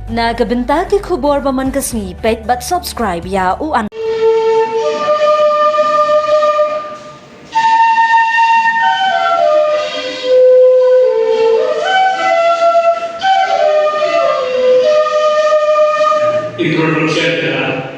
Nagabenta ki khubor baman kasni pet but subscribe ya u an introduction adalah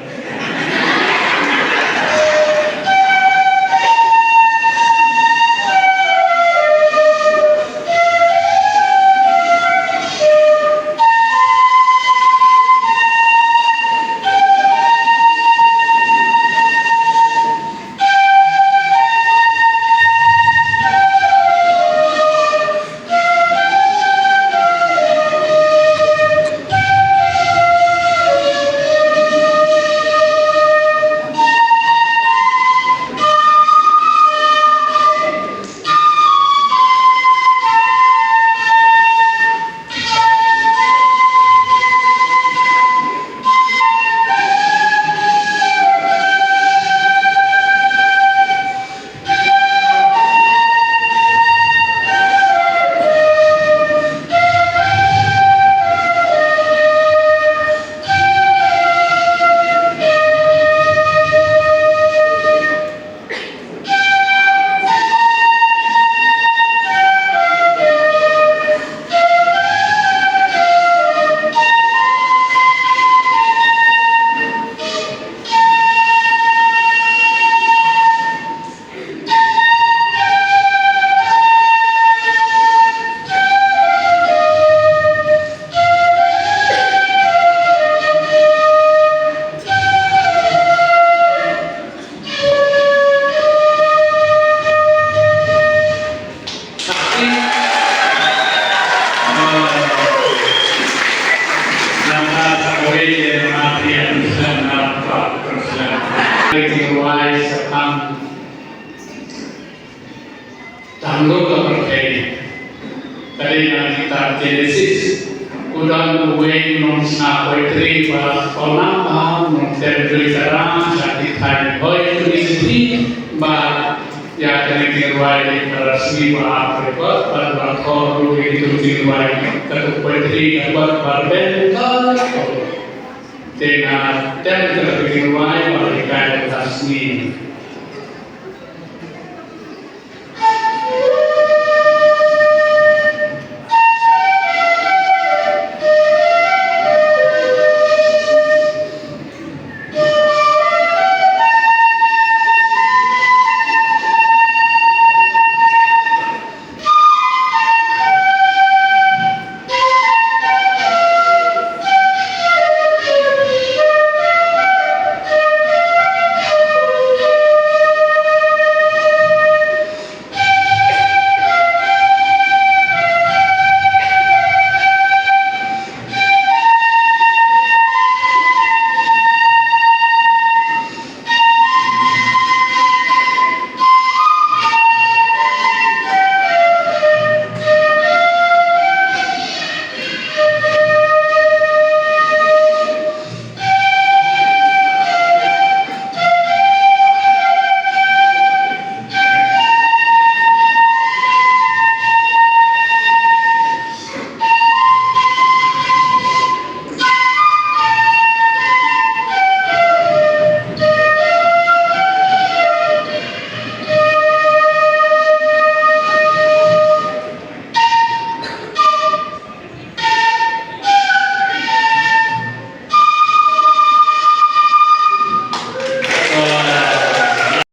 tanggung kepercayaan dari kitab Genesis udang uwe non sna poetry ba konama non terjadi sekarang saat kita hoy ini ba ya dari kirwai resmi ba apa ba koru itu kirwai ke poetry apa barben dengan dan kirwai ba kita resmi